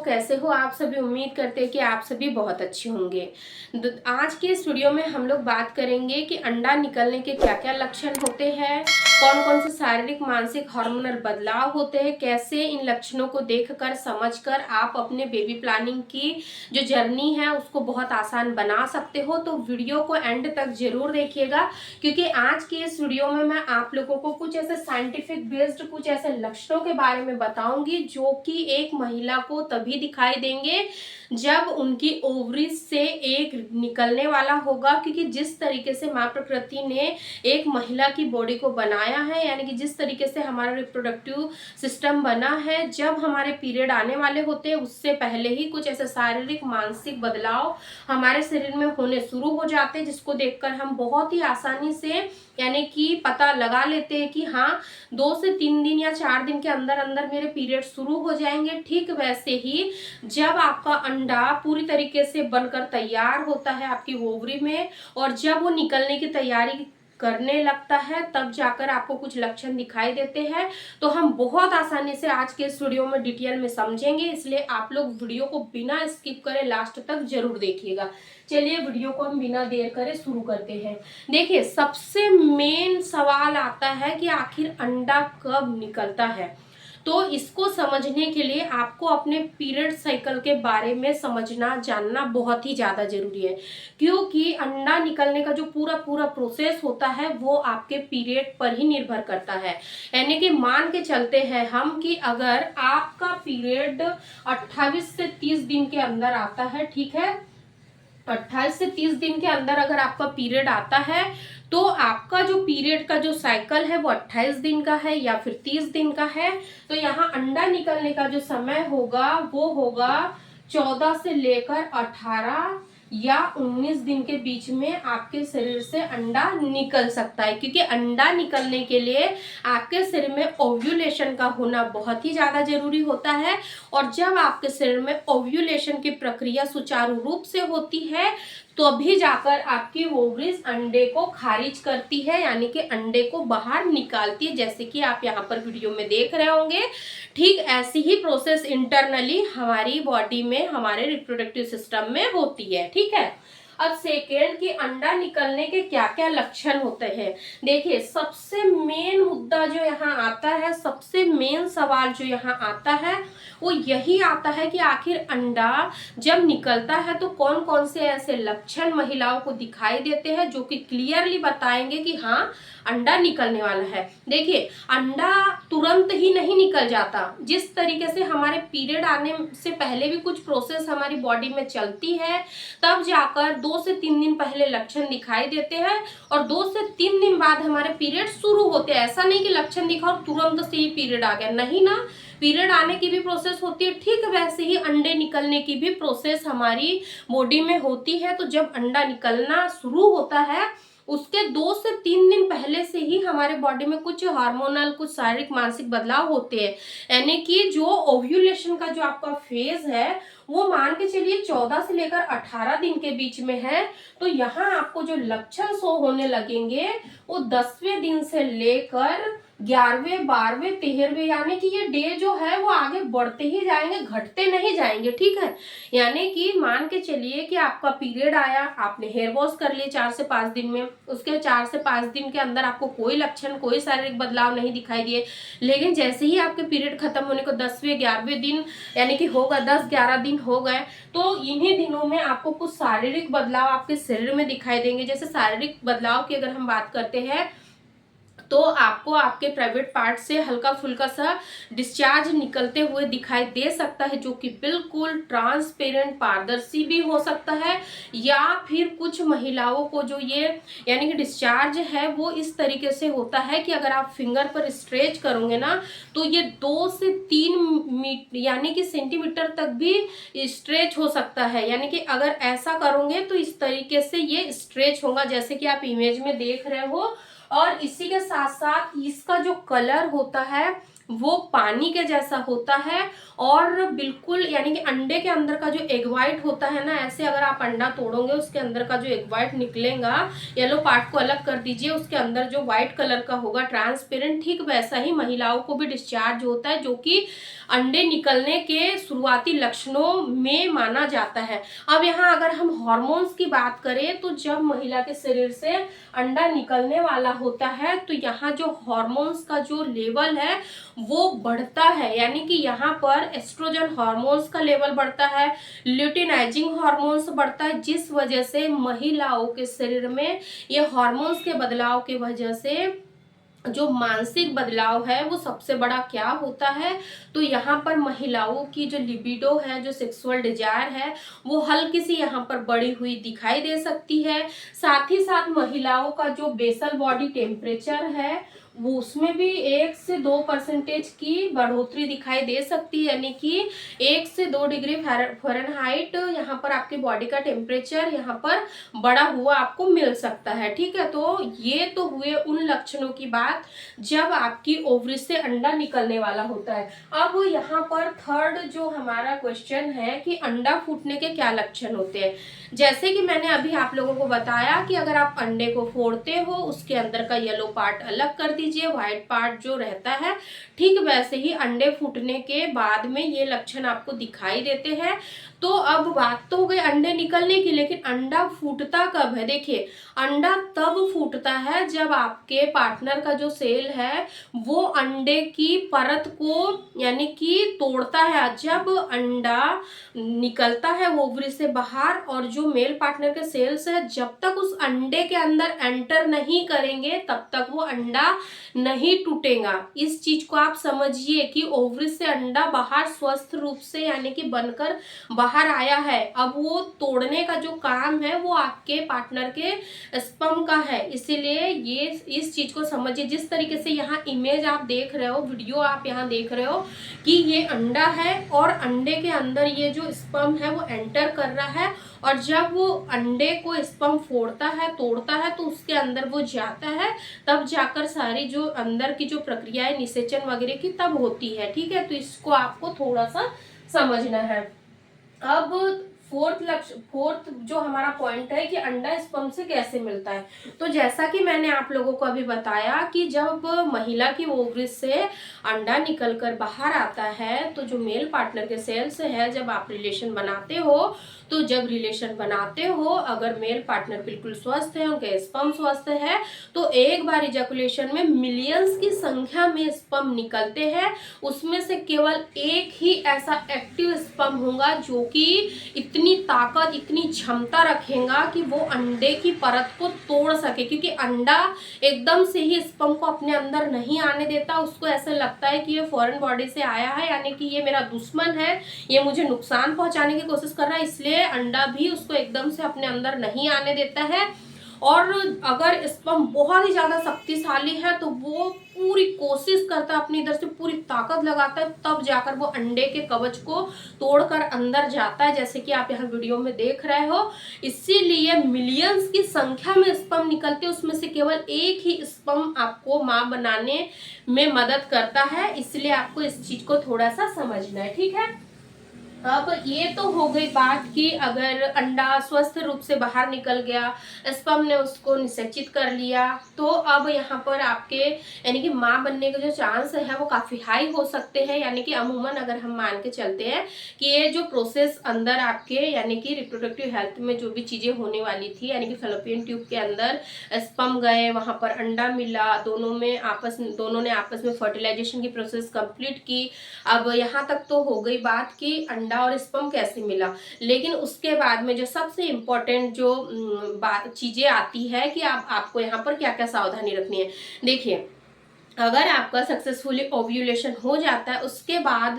कैसे हो आप सभी। उम्मीद करते हैं कि आप सभी बहुत अच्छे होंगे। आज के इस वीडियो में हम लोग बात करेंगे कि अंडा निकलने के क्या क्या लक्षण होते हैं, कौन कौन से शारीरिक मानसिक हार्मोनल बदलाव होते हैं, कैसे इन लक्षणों को देखकर समझकर आप अपने बेबी प्लानिंग की जो जर्नी है उसको बहुत आसान बना सकते हो। तो वीडियो को एंड तक जरूर देखिएगा, क्योंकि आज के इस वीडियो में मैं आप लोगों को कुछ ऐसे साइंटिफिक बेस्ड कुछ ऐसे लक्षणों के बारे में बताऊंगी जो कि एक महिला को तभी दिखाई देंगे जब उनकी ओवरीज से एक निकलने वाला होगा। क्योंकि जिस तरीके से माँ प्रकृति ने एक महिला की बॉडी को बनाया है, यानी कि जिस तरीके से हमारा रिप्रोडक्टिव सिस्टम बना है, जब हमारे पीरियड आने वाले होते हैं उससे पहले ही कुछ ऐसे शारीरिक मानसिक बदलाव हमारे शरीर में होने शुरू हो जाते हैं, जिसको देखकर हम बहुत ही आसानी से यानी कि पता लगा लेते हैं कि हाँ 2 से 3 दिन या 4 दिन के अंदर अंदर मेरे पीरियड शुरू हो जाएंगे। ठीक वैसे ही जब आपका अंडा पूरी तरीके से बनकर तैयार होता है आपकी ओवरी में, और जब वो निकलने की तैयारी करने लगता है, तब जाकर आपको कुछ लक्षण दिखाई देते हैं। तो हम बहुत आसानी से आज के इस वीडियो में डिटेल में समझेंगे, इसलिए आप लोग वीडियो को बिना स्किप करे लास्ट तक जरूर देखिएगा। चलिए वीडियो को हम बिना देर करे शुरू करते हैं। देखिए, सबसे मेन सवाल आता है कि आखिर अंडा कब निकलता है। तो इसको समझने के लिए आपको अपने पीरियड साइकिल के बारे में समझना जानना बहुत ही ज़्यादा जरूरी है, क्योंकि अंडा निकलने का जो पूरा पूरा प्रोसेस होता है वो आपके पीरियड पर ही निर्भर करता है। यानी कि मान के चलते हैं हम कि अगर आपका पीरियड 28 से 30 दिन के अंदर आता है, ठीक है, 28 से 30 दिन के अंदर अगर आपका पीरियड आता है तो आपका जो पीरियड का जो साइकिल है वो 28 दिन का है या फिर 30 दिन का है। तो यहाँ अंडा निकलने का जो समय होगा वो होगा 14 से लेकर 18 या 19 दिन के बीच में आपके शरीर से अंडा निकल सकता है। क्योंकि अंडा निकलने के लिए आपके शरीर में ओव्यूलेशन का होना बहुत ही ज़्यादा जरूरी होता है, और जब आपके शरीर में ओव्यूलेशन की प्रक्रिया सुचारू रूप से होती है तभी जाकर आपकी ओवरीज अंडे को खारिज करती है, यानी कि अंडे को बाहर निकालती है, जैसे कि आप यहाँ पर वीडियो में देख रहे होंगे। ठीक ऐसी ही प्रोसेस इंटरनली हमारी बॉडी में हमारे रिप्रोडक्टिव सिस्टम में होती है। ठीक है, अब सेकेंड कि अंडा निकलने के क्या क्या लक्षण होते हैं। देखिए, सबसे मेन मुद्दा जो यहाँ आता है, सबसे मेन सवाल जो यहाँ आता है वो यही आता है कि आखिर अंडा जब निकलता है तो कौन कौन से ऐसे लक्षण महिलाओं को दिखाई देते हैं जो कि क्लियरली बताएंगे कि हाँ अंडा निकलने वाला है। देखिए, अंडा तुरंत ही नहीं निकल जाता। जिस तरीके से हमारे पीरियड आने से पहले भी कुछ प्रोसेस हमारी बॉडी में चलती है, तब जाकर 2 से 3 दिन पहले लक्षण दिखाई देते हैं और 2 से 3 दिन बाद हमारे पीरियड शुरू होते हैं। ऐसा नहीं कि लक्षण दिखा और तुरंत से ही पीरियड आ गया, नहीं ना, पीरियड आने की भी प्रोसेस होती है। ठीक वैसे ही अंडे निकलने की भी प्रोसेस हमारी बॉडी में होती है। तो जब अंडा निकलना शुरू होता है उसके 2 से 3 दिन पहले से ही हमारे बॉडी में कुछ हार्मोनल कुछ शारीरिक मानसिक बदलाव होते हैं। यानी कि जो ओव्यूलेशन का जो आपका फेज है वो मान के चलिए 14 से लेकर 18 दिन के बीच में है। तो यहाँ आपको जो लक्षण शो होने लगेंगे वो 10वें दिन से लेकर 11वें 12वें 13वें, यानी कि ये डे जो है वो आगे बढ़ते ही जाएंगे, घटते नहीं जाएंगे। ठीक है, यानी कि मान के चलिए कि आपका पीरियड आया, आपने हेयर वॉश कर लिए 4 से 5 दिन में, उसके 4 से 5 दिन के अंदर आपको कोई लक्षण कोई शारीरिक बदलाव नहीं दिखाई दिए। लेकिन जैसे ही आपके पीरियड खत्म होने को 10वें 11वें दिन यानी कि होगा 10-11 दिन हो गए, तो इन्हीं दिनों में आपको कुछ शारीरिक बदलाव आपके शरीर में दिखाई देंगे। जैसे शारीरिक बदलाव की अगर हम बात करते हैं तो आपको आपके प्राइवेट पार्ट से हल्का फुल्का सा डिस्चार्ज निकलते हुए दिखाई दे सकता है, जो कि बिल्कुल ट्रांसपेरेंट पारदर्शी भी हो सकता है। या फिर कुछ महिलाओं को जो ये यानी कि डिस्चार्ज है वो इस तरीके से होता है कि अगर आप फिंगर पर स्ट्रेच करोगे ना तो ये 2 से 3 यानी कि सेंटीमीटर तक भी स्ट्रेच हो सकता है। यानी कि अगर ऐसा करोगे तो इस तरीके से ये स्ट्रेच होगा, जैसे कि आप इमेज में देख रहे हो। और इसी के साथ साथ इसका जो कलर होता है वो पानी के जैसा होता है और बिल्कुल यानी कि अंडे के अंदर का जो एग वाइट होता है ना, ऐसे अगर आप अंडा तोड़ोगे उसके अंदर का जो एग वाइट निकलेगा, येलो पार्ट को अलग कर दीजिए, उसके अंदर जो व्हाइट कलर का होगा ट्रांसपेरेंट, ठीक वैसा ही महिलाओं को भी डिस्चार्ज होता है, जो कि अंडे निकलने के शुरुआती लक्षणों में माना जाता है। अब यहाँ अगर हम हार्मोन्स की बात करें तो जब महिला के शरीर से अंडा निकलने वाला होता है तो यहाँ जो हार्मोन्स का जो लेवल है वो बढ़ता है, यानी कि यहाँ पर एस्ट्रोजन हार्मोन्स का लेवल बढ़ता है, ल्यूटिनाइजिंग हार्मोन्स बढ़ता है, जिस वजह से महिलाओं के शरीर में ये हार्मोन्स के बदलाव की वजह से जो मानसिक बदलाव है वो सबसे बड़ा क्या होता है, तो यहाँ पर महिलाओं की जो लिबिडो है, जो सेक्सुअल डिजायर है, वो हल्की सी यहाँ पर बढ़ी हुई दिखाई दे सकती है। साथ ही साथ महिलाओं का जो बेसल बॉडी टेम्परेचर है वो उसमें भी 1 से 2% की बढ़ोतरी दिखाई दे सकती है, यानी कि 1 से 2 डिग्री फ़ारेनहाइट यहाँ पर आपकी बॉडी का टेम्परेचर यहाँ पर बढ़ा हुआ आपको मिल सकता है। ठीक है, तो ये तो हुए उन लक्षणों की बात जब आपकी ओवरी से अंडा निकलने वाला होता है। अब यहाँ पर थर्ड जो हमारा क्वेश्चन है कि अंडा फूटने के क्या लक्षण होते हैं। जैसे कि मैंने अभी आप लोगों को बताया कि अगर आप अंडे को फोड़ते हो उसके अंदर का येलो पार्ट अलग कर दीजिए, व्हाइट पार्ट जो रहता है, ठीक वैसे ही अंडे फूटने के बाद में ये लक्षण आपको दिखाई देते हैं। तो अब बात तो हो गई अंडे निकलने की, लेकिन अंडा फूटता कब है। देखिए, अंडा तब फूटता है जब आपके पार्टनर का जो सेल है वो अंडे की परत को यानी कि तोड़ता है। जब अंडा निकलता है ओवरी से बाहर और जो मेल पार्टनर के सेल्स है जब तक उस अंडे के अंदर एंटर नहीं करेंगे तब तक वो अंडा नहीं टूटेगा। इस चीज को आप समझिए कि ओवरी से अंडा बाहर स्वस्थ रूप से यानी कि बनकर बाहर आया है, अब वो तोड़ने का जो काम है वो आपके पार्टनर के स्पर्म का है। इसीलिए ये इस चीज को समझिए। जिस तरीके से यहाँ इमेज आप देख रहे हो, वीडियो आप यहाँ देख रहे हो कि ये अंडा है और अंडे के अंदर ये जो स्पर्म है वो एंटर कर रहा है, और जब वो अंडे को स्पर्म फोड़ता है, तोड़ता है, तो उसके अंदर वो जाता है, तब जाकर सारी जो अंदर की जो प्रक्रिया है निषेचन वगैरह की तब होती है। ठीक है, तो इसको आपको थोड़ा सा समझना है। अब फोर्थ जो हमारा पॉइंट है कि अंडा स्पर्म से कैसे मिलता है। तो जैसा कि मैंने आप लोगों को अभी बताया कि जब महिला की ओवरी से अंडा निकलकर बाहर आता है तो जो मेल पार्टनर के सेल से है, जब आप रिलेशन बनाते हो तो जब रिलेशन बनाते हो अगर मेल पार्टनर बिल्कुल स्वस्थ है, उनके स्पर्म स्वस्थ है, तो एक बार इजैकुलेशन में मिलियंस की संख्या में स्पर्म निकलते हैं। उसमें से केवल एक ही ऐसा एक्टिव स्पर्म होगा जो कि इतनी ताकत, इतनी क्षमता रखेगा कि वो अंडे की परत को तोड़ सके, क्योंकि अंडा एकदम से ही स्पर्म को अपने अंदर नहीं आने देता। उसको ऐसा लगता है कि ये फॉरेन बॉडी से आया है, यानी कि ये मेरा दुश्मन है, ये मुझे नुकसान पहुंचाने की कोशिश कर रहा है, इसलिए अंडा भी उसको एकदम से अपने अंदर नहीं आने देता है। और अगर स्पर्म बहुत ही ज्यादा शक्तिशाली है तो वो पूरी कोशिश करता है, अपनी इधर से पूरी ताकत लगाता है, तब जाकर वो अंडे के कवच को तोड़कर अंदर जाता है, जैसे कि आप यहाँ वीडियो में देख रहे हो। इसीलिए मिलियंस की संख्या में स्पर्म निकलते हैं, उसमें से केवल एक ही स्पर्म आपको मां बनाने में मदद करता है। इसलिए आपको इस चीज को थोड़ा सा समझना है। ठीक है, अब ये तो हो गई बात कि अगर अंडा स्वस्थ रूप से बाहर निकल गया, स्पर्म ने उसको निषेचित कर लिया, तो अब यहाँ पर आपके यानी कि माँ बनने के जो चांस है वो काफ़ी हाई हो सकते हैं। यानी कि अमूमन अगर हम मान के चलते हैं कि ये जो प्रोसेस अंदर आपके यानी कि रिप्रोडक्टिव हेल्थ में जो भी चीज़ें होने वाली थी, यानी कि फैलोपियन ट्यूब के अंदर स्पर्म गए, वहाँ पर अंडा मिला, दोनों ने आपस में फर्टिलाइजेशन की प्रोसेस कंप्लीट की। अब यहाँ तक तो हो गई बात कि अंडा और स्पर्म कैसे मिला, लेकिन उसके बाद में जो सबसे इम्पोर्टेंट जो चीजें आती है कि आपको यहाँ पर क्या क्या सावधानी रखनी है। देखिए, अगर आपका सक्सेसफुली ओव्यूलेशन हो जाता है उसके बाद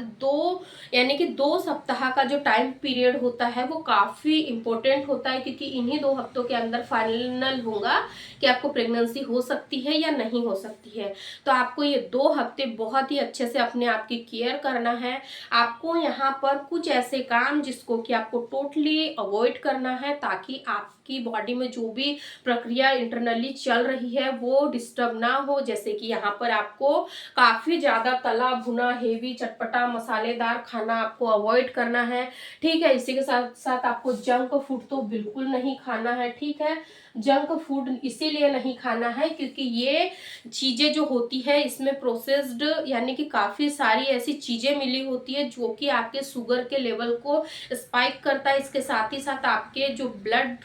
यानी कि 2 सप्ताह का जो टाइम पीरियड होता है वो काफ़ी इम्पोर्टेंट होता है, क्योंकि इन्हीं 2 हफ्तों के अंदर फाइनल होगा कि आपको प्रेगनेंसी हो सकती है या नहीं हो सकती है। तो आपको ये 2 हफ्ते बहुत ही अच्छे से अपने आप की केयर करना है। आपको यहाँ पर कुछ ऐसे काम जिसको कि आपको टोटली अवॉइड करना है, ताकि आपकी बॉडी में जो भी प्रक्रिया इंटरनली चल रही है वो डिस्टर्ब ना हो। जैसे कि यहाँ पर पर आपको काफ़ी ज़्यादा तला भुना हेवी चटपटा मसालेदार खाना आपको अवॉइड करना है, ठीक है। इसी के साथ साथ आपको जंक फूड तो बिल्कुल नहीं खाना है, ठीक है। जंक फूड इसीलिए नहीं खाना है क्योंकि ये चीज़ें जो होती है इसमें प्रोसेस्ड यानी कि काफ़ी सारी ऐसी चीज़ें मिली होती है जो कि आपके शुगर के लेवल को स्पाइक करता है। इसके साथ ही साथ आपके जो ब्लड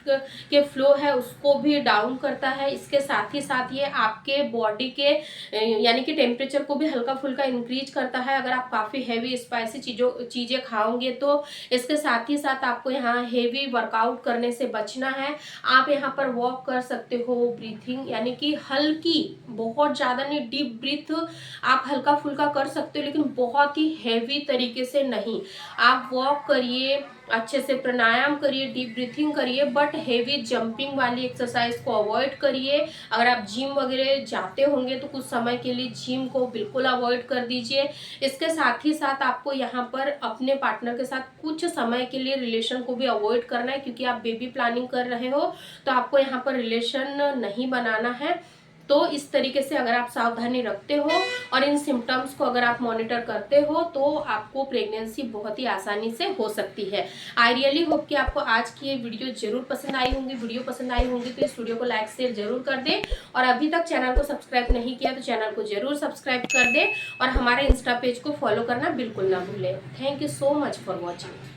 के फ्लो है उसको भी डाउन करता है। इसके साथ ही साथ ये आपके बॉडी के यानी कि टेम्परेचर को भी हल्का फुल्का इंक्रीज करता है अगर आप काफ़ी हैवी स्पाइसी चीज़ें खाओगे तो। इसके साथ ही साथ आपको यहाँ हेवी वर्कआउट करने से बचना है। आप यहाँ पर वॉक कर सकते हो, ब्रीथिंग यानी कि हल्की, बहुत ज़्यादा नहीं, डीप ब्रीथ आप हल्का फुल्का कर सकते हो लेकिन बहुत ही हैवी तरीके से नहीं। आप वॉक करिए, अच्छे से प्राणायाम करिए, डीप ब्रीथिंग करिए, बट हेवी जंपिंग वाली एक्सरसाइज को अवॉइड करिए। अगर आप जिम वगैरह जाते होंगे तो कुछ समय के लिए जिम को बिल्कुल अवॉइड कर दीजिए। इसके साथ ही साथ आपको यहाँ पर अपने पार्टनर के साथ कुछ समय के लिए रिलेशन को भी अवॉइड करना है क्योंकि आप बेबी प्लानिंग कर रहे हो तो आपको यहाँ पर रिलेशन नहीं बनाना है। तो इस तरीके से अगर आप सावधानी रखते हो और इन सिम्टम्स को अगर आप मॉनिटर करते हो तो आपको प्रेगनेंसी बहुत ही आसानी से हो सकती है। आई रियली होप कि आपको आज की ये वीडियो जरूर पसंद आई होंगी। वीडियो पसंद आई होंगी तो इस वीडियो को लाइक शेयर जरूर कर दें और अभी तक चैनल को सब्सक्राइब नहीं किया तो चैनल को जरूर सब्सक्राइब कर दें और हमारे इंस्टा पेज को फॉलो करना बिल्कुल ना भूलें। Thank you so much for watching.